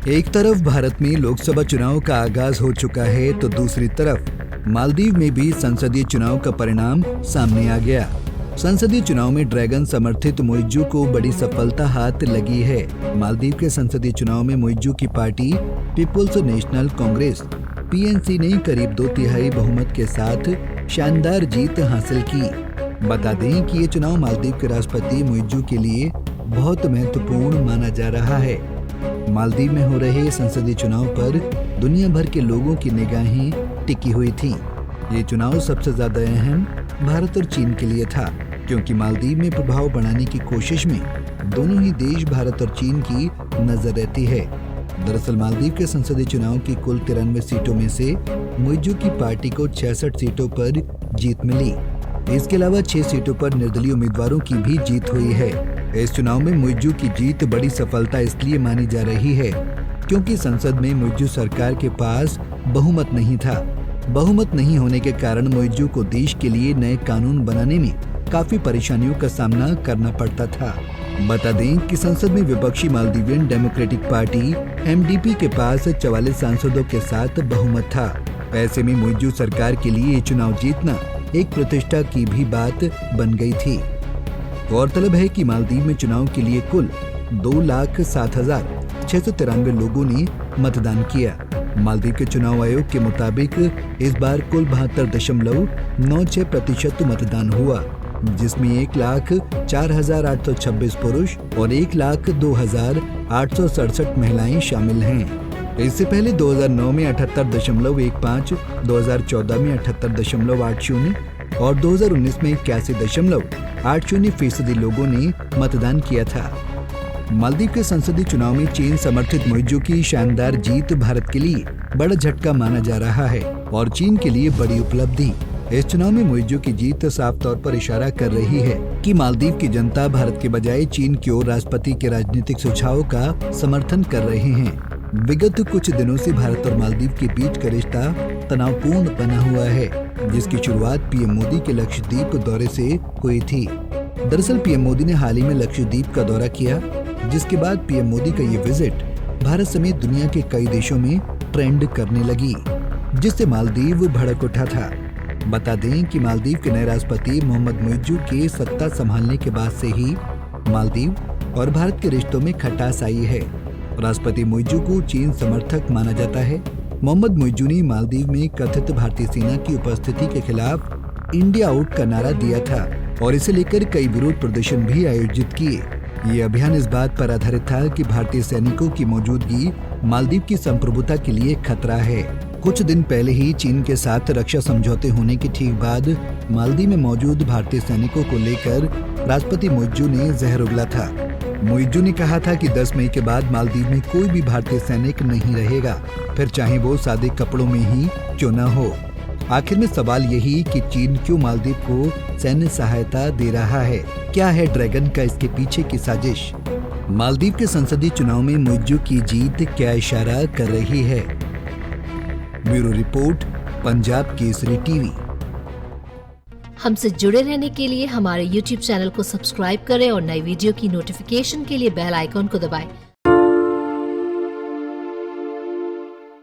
एक तरफ भारत में लोकसभा चुनाव का आगाज हो चुका है तो दूसरी तरफ मालदीव में भी संसदीय चुनाव का परिणाम सामने आ गया। संसदीय चुनाव में ड्रैगन समर्थित मोइज्जू को बड़ी सफलता हाथ लगी है। मालदीव के संसदीय चुनाव में मोइज्जू की party People's National Congress (PNC) ने करीब 2/3 बहुमत के साथ शानदार जीत हासिल की। बता दें कि ये चुनाव मालदीव के राष्ट्रपति मोइज्जू के लिए बहुत महत्वपूर्ण माना जा रहा है। मालदीव में हो रहे संसदीय चुनाव पर दुनिया भर के लोगों की निगाहें टिकी हुई थी। ये चुनाव सबसे ज्यादा अहम भारत और चीन के लिए था, क्योंकि मालदीव में प्रभाव बढ़ाने की कोशिश में दोनों ही देश भारत और चीन की नजर रहती है। दरअसल मालदीव के संसदीय चुनाव की कुल 93 सीटों में से मोइज्जू की पार्टी को 66 सीटों पर जीत मिली। इसके अलावा 6 सीटों पर निर्दलीय उम्मीदवारों की भी जीत हुई है। इस चुनाव में मोइज्जू की जीत बड़ी सफलता इसलिए मानी जा रही है क्योंकि संसद में मोइज्जू सरकार के पास बहुमत नहीं था। बहुमत नहीं होने के कारण मोइज्जू को देश के लिए नए कानून बनाने में काफी परेशानियों का सामना करना पड़ता था। बता दें कि संसद में विपक्षी मालदीवियन डेमोक्रेटिक पार्टी (MDP) के पास 44 सांसदों के साथ बहुमत था। ऐसे में मोइज्जू सरकार के लिए ये चुनाव जीतना एक प्रतिष्ठा की भी बात बन गई थी। गौरतलब है कि मालदीव में चुनाव के लिए कुल 2,07,693 लोगों ने मतदान किया। मालदीव के चुनाव आयोग के मुताबिक इस बार कुल 72.96% मतदान हुआ, जिसमें 1,04,826 पुरुष और 1,02,867 महिलाएं शामिल हैं। इससे पहले 2009 में 78.15, 2014 में 78.80 और 2019 में 81.80% लोगों ने मतदान किया था। मालदीव के संसदीय चुनाव में चीन समर्थित मोइज्जू की शानदार जीत भारत के लिए बड़ा झटका माना जा रहा है और चीन के लिए बड़ी उपलब्धि। इस चुनाव में मोइज्जू की जीत साफ तौर पर इशारा कर रही है कि मालदीव की जनता भारत के बजाय चीन की ओर राष्ट्रपति के राजनीतिक सुझाव का समर्थन कर रहे हैं। विगत कुछ दिनों से भारत और मालदीव के बीच का रिश्ता तनावपूर्ण बना हुआ है, जिसकी शुरुआत पीएम मोदी के लक्षद्वीप दौरे से हुई थी। दरअसल पीएम मोदी ने हाल ही में लक्षद्वीप का दौरा किया, जिसके बाद पीएम मोदी का ये विजिट भारत समेत दुनिया के कई देशों में ट्रेंड करने लगी, जिससे मालदीव भड़क उठा था। बता दें कि मालदीव के नए राष्ट्रपति मोहम्मद मोइज्जू के सत्ता संभालने के बाद से ही मालदीव और भारत के रिश्तों में खटास आई है। राष्ट्रपति मोइज्जू को चीन समर्थक माना जाता है। मोहम्मद मोइज्जू ने मालदीव में कथित भारतीय सेना की उपस्थिति के खिलाफ इंडिया आउट का नारा दिया था और इसे लेकर कई विरोध प्रदर्शन भी आयोजित किए। ये अभियान इस बात पर आधारित था कि भारतीय सैनिकों की मौजूदगी मालदीव की संप्रभुता के लिए खतरा है। कुछ दिन पहले ही चीन के साथ रक्षा समझौते होने के ठीक बाद मालदीव में मौजूद भारतीय सैनिकों को लेकर राष्ट्रपति मोइज्जू ने जहर उगला था। मोइज्जू ने कहा था कि 10 मई के बाद मालदीव में कोई भी भारतीय सैनिक नहीं रहेगा, फिर चाहे वो सादे कपड़ों में ही क्यों न हो। आखिर में सवाल यही कि चीन क्यों मालदीव को सैन्य सहायता दे रहा है? क्या है ड्रैगन का इसके पीछे की साजिश? मालदीव के संसदीय चुनाव में मोइज्जू की जीत क्या इशारा कर रही है? Bureau report, Punjab Kesari TV. हमसे जुड़े रहने के लिए हमारे YouTube चैनल को सब्सक्राइब करें और नई वीडियो की नोटिफिकेशन के लिए बेल आइकॉन को दबाएं।